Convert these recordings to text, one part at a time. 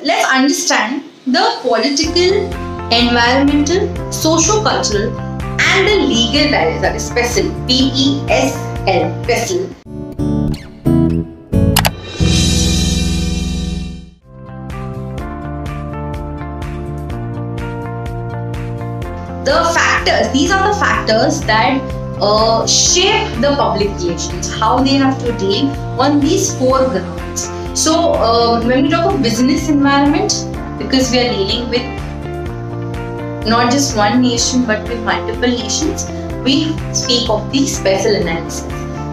Let's understand the political, environmental, socio-cultural and the legal barriers, that is PESL, P-E-S-L, PESL. These are the factors that shape the public relations, how they have to deal on these four grounds. So when we talk of business environment, because we are dealing with not just one nation but with multiple nations, we speak of the PESL analysis.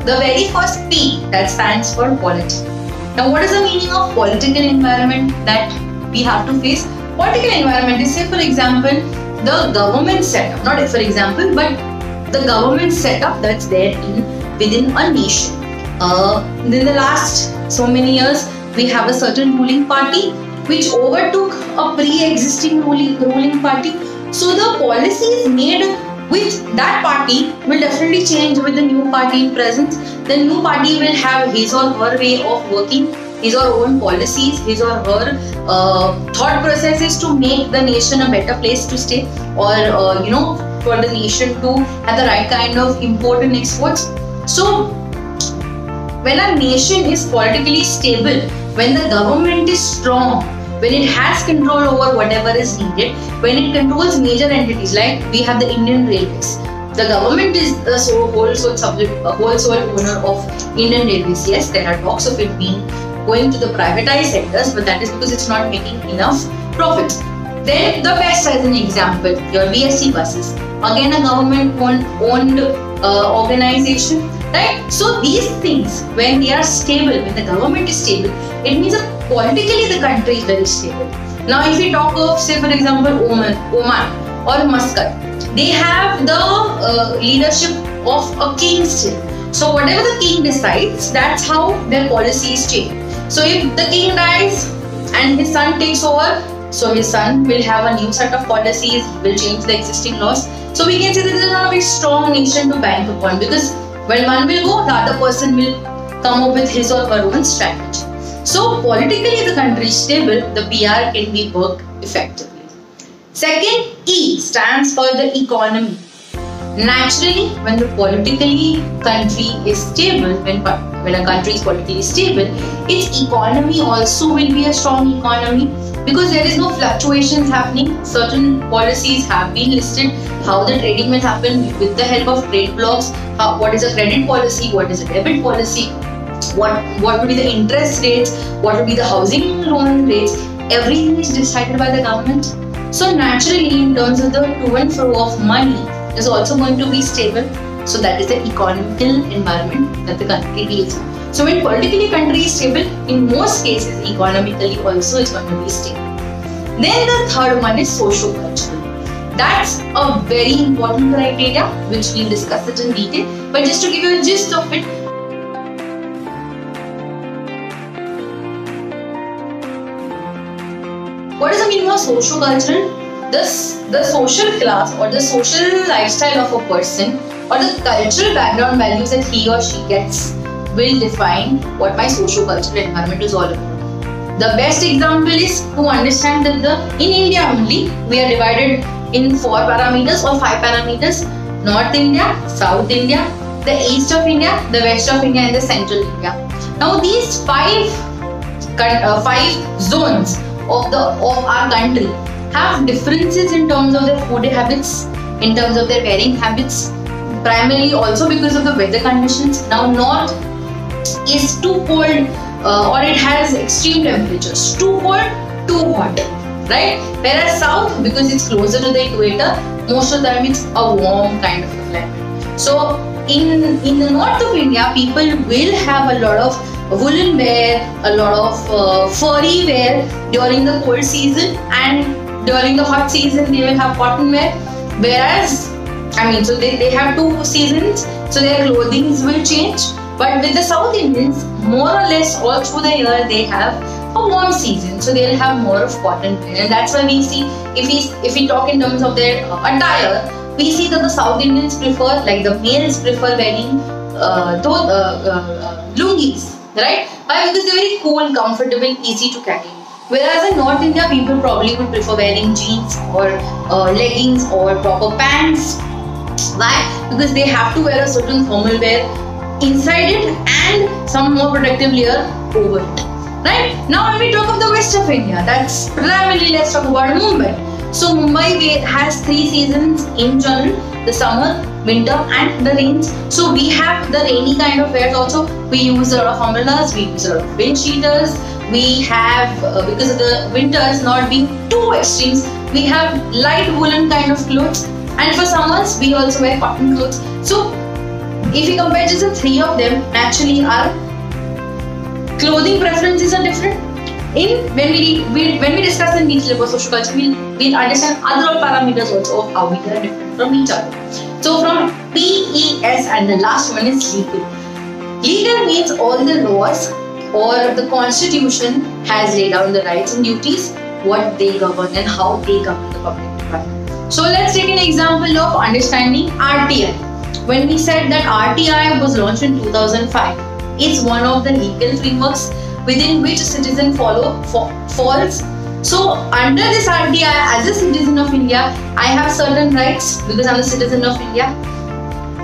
The very first P, that stands for polity. Now what is the meaning of political environment that we have to face? Political environment is, say for example, the government setup, not for example, but the government setup that's there within a nation. In the last so many years, we have a certain ruling party which overtook a pre-existing ruling party. So the policies made with that party will definitely change with the new party in presence. The new party will have his or her way of working, his or her own policies, his or her thought processes to make the nation a better place to stay, or for the nation to have the right kind of import and exports. So when a nation is politically stable, when the government is strong, when it has control over whatever is needed, when it controls major entities, like we have the Indian Railways. The government is the whole sole owner of Indian Railways. Yes, there are talks of it going to the privatized sectors, but that is because it's not making enough profit. Then the best as an example, your VSC buses. Again, a government-owned organization, right? So these things, when they are stable, when the government is stable, it means that politically the country is very stable. Now, if we talk of, say for example, Oman or Muscat, they have the leadership of a king still. So whatever the king decides, that's how their policies change. So if the king dies and his son takes over, so his son will have a new set of policies, will change the existing laws. So we can say that this is not a very strong nation to bank upon, because when one will go, the other person will come up with his or her own strategy. So politically the country is stable, the PR can be worked effectively. Second, E stands for the economy. Naturally, when the politically country is stable, when a country is politically stable, its economy also will be a strong economy, because there is no fluctuations happening. Certain policies have been listed, how the trading will happen with the help of trade blocks, what is a credit policy, what is a debit policy, what would be the interest rates, what would be the housing loan rates. Everything is decided by the government. So naturally, in terms of the to and fro of money, is also going to be stable. So that is the economical environment that the country deals with. So when politically country is stable, in most cases economically also is going to be stable. Then the third one is socio-cultural. That's a very important criteria which we'll discuss it in detail. But just to give you a gist of it, what is the meaning of socio-cultural? The social class or the social lifestyle of a person, or the cultural background values that he or she gets, will define what my socio-cultural environment is all about. The best example is to understand that in India only, we are divided in 4 parameters or 5 parameters: North India, South India, the East of India, the West of India, and the Central India. Now these five zones of our country have differences in terms of their food habits, in terms of their wearing habits, primarily also because of the weather conditions. Now North is too cold, or it has extreme temperatures, too cold, too hot, right? Whereas South, because it's closer to the equator, most of the time it's a warm kind of a climate. So in the north of India, people will have a lot of woolen wear, a lot of furry wear during the cold season, and during the hot season they will have cotton wear. Whereas, so they have 2 seasons, so their clothing will change. But with the South Indians, more or less all through the year they have a warm season, so they'll have more of cotton wear. And that's why we see, if we talk in terms of their attire, we see that the South Indians prefer, like the males prefer wearing lungis, right? Why? Because they're very cool, comfortable, easy to carry. Whereas in North India, people probably would prefer wearing jeans or leggings or proper pants. Why? Because they have to wear a certain thermal wear inside it and some more protective layer over it. Right? Now when we talk of the west of India, that's primarily, let's talk about Mumbai. So Mumbai has 3 seasons in general: the summer, winter and the rains. So we have the rainy kind of wear also. We use a lot of umbrellas, we use a lot of wind cheaters. We have, because of the winters not being too extremes, we have light woolen kind of clothes. And for summers, we also wear cotton clothes. So if we compare just the 3 of them, naturally our clothing preferences are different. When we discuss in detail about social culture, we'll understand other parameters also of how we are different from each other. So from PES, and the last one is legal. Legal means all the laws or the constitution has laid down the rights and duties, what they govern and how they govern the public environment. So let's take an example of understanding RTI. When we said that RTI was launched in 2005, it's one of the legal frameworks within which a citizen falls. So under this RTI, as a citizen of India, I have certain rights because I'm a citizen of India.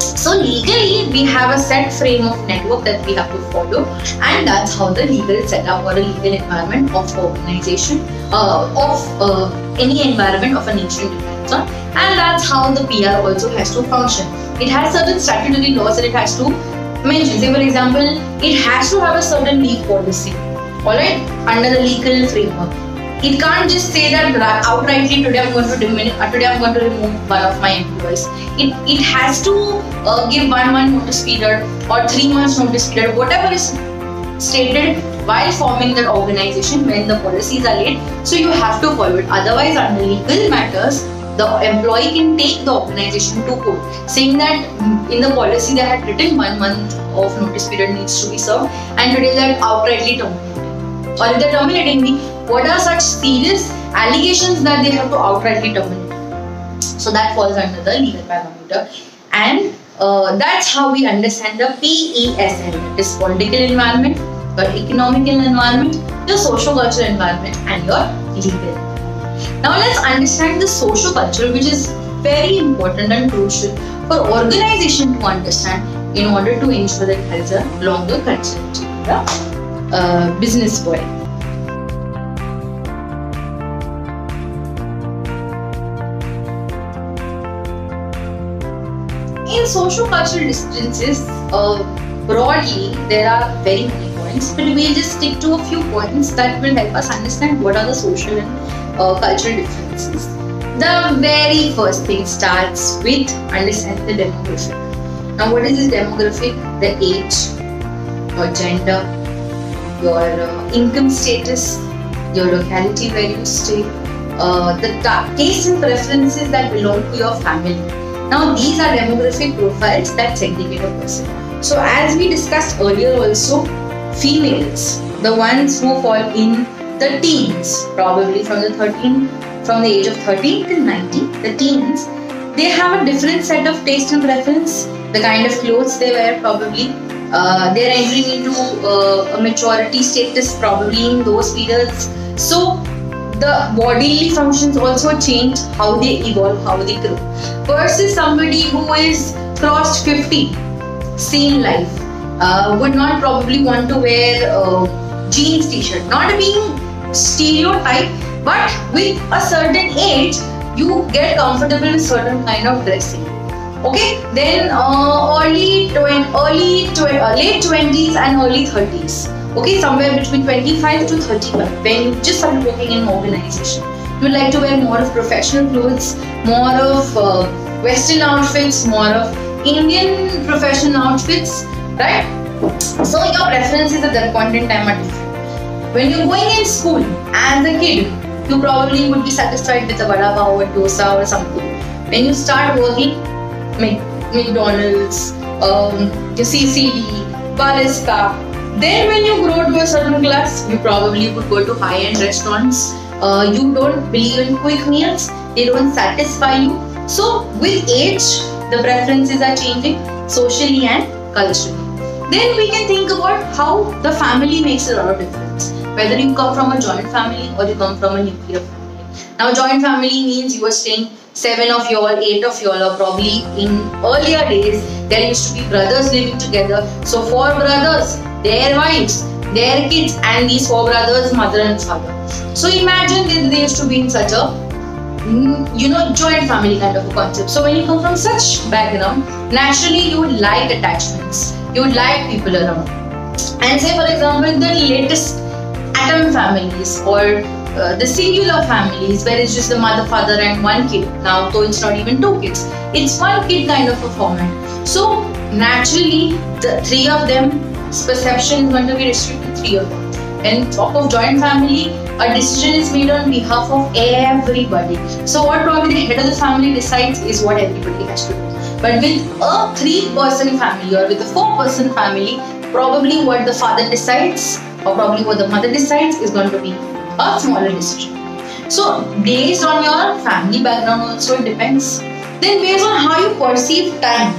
So legally, we have a set frame of network that we have to follow, and that's how the legal setup or a legal environment of organization of any environment of a nation depends on, and that's how the PR also has to function. It has certain statutory laws that it has to mention. Say for example, it has to have a certain leave policy, alright, under the legal framework. It can't just say that outrightly today I'm going to remove one of my employees. It has to give 1 month notice period or 3 months notice period, whatever is stated while forming that organization when the policies are laid. So you have to follow it. Otherwise, under legal matters, the employee can take the organization to court, saying that in the policy they had written 1 month of notice period needs to be served, and today they are outrightly terminating. Or if they're terminating me, what are such serious allegations that they have to outrightly terminate? So that falls under the legal parameter, and that's how we understand the PESN. It is political environment, your economical environment, your socio-cultural environment, and your legal. Now let's understand the socio-cultural, which is very important and crucial for organization to understand in order to ensure that there is a longer continuity in the business world. In socio-cultural differences, broadly, there are very many points, but we'll just stick to a few points that will help us understand what are the social and cultural differences. The very first thing starts with understanding the demographic. Now, what is this demographic? The age, your gender, your income status, your locality where you stay, the tastes and preferences that belong to your family. Now, these are demographic profiles that segregate a person. So, as we discussed earlier also, females, the ones who fall in the teens, probably from the age of 13 till 19, the teens, they have a different set of taste and preference, the kind of clothes they wear probably. They're entering into a maturity status probably in those periods. So the bodily functions also change, how they evolve, how they grow. Versus somebody who is crossed 50, seen life, would not probably want to wear jeans t-shirt. Not being stereotype, but with a certain age, you get comfortable with certain kind of dressing. Okay, then late 20s and early 30s. Okay, somewhere between 25 to 35, when you just started working in an organization. You would like to wear more of professional clothes, more of Western outfits, more of Indian professional outfits, right? So your preferences at that point in time are different. When you're going in school as a kid, you probably would be satisfied with a vada pav or dosa or something. When you start working, McDonald's, CCD, barista. Then when you grow to a certain class, you probably would go to high-end restaurants. You don't believe in quick meals. They don't satisfy you. So with age, the preferences are changing socially and culturally. Then we can think about how the family makes a lot of difference. whether you come from a joint family or you come from a nuclear family. Now, joint family means you are staying 7 of you all, 8 of you all, or probably in earlier days there used to be brothers living together. So 4 brothers, their wives, their kids, and these 4 brothers, mother and father. So imagine they used to be in such a joint family kind of a concept. So when you come from such background, naturally you would like attachments, you would like people around. And say for example the latest atom families or the singular families where it's just the mother, father and 1 kid. Now though it's not even 2 kids, it's 1 kid kind of a format. So naturally the 3 of them's perception is going to be restricted to 3 of them. When talk of joint family, a decision is made on behalf of everybody. So what probably the head of the family decides is what everybody has to do. But with a 3-person family or with a 4-person family, probably what the father decides or probably what the mother decides is going to be a smaller decision. So based on your family background also it depends. Then based on how you perceive time,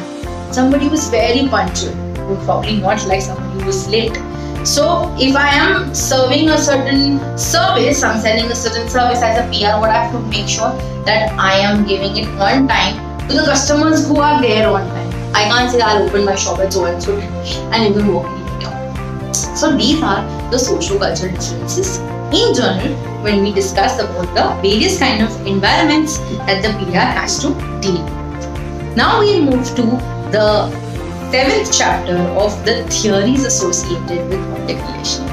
somebody who is very punctual would probably not like somebody who is late. So if I am serving a certain service, I'm selling a certain service as a PR, what I have to make sure that I am giving it on time to the customers who are there on time. I can't say I'll open my shop at so and so and you can walk in here. So these are the socio-cultural differences in general when we discuss about the various kind of environments that the PR has to deal with. Now we move to the 7th chapter of the theories associated with articulation.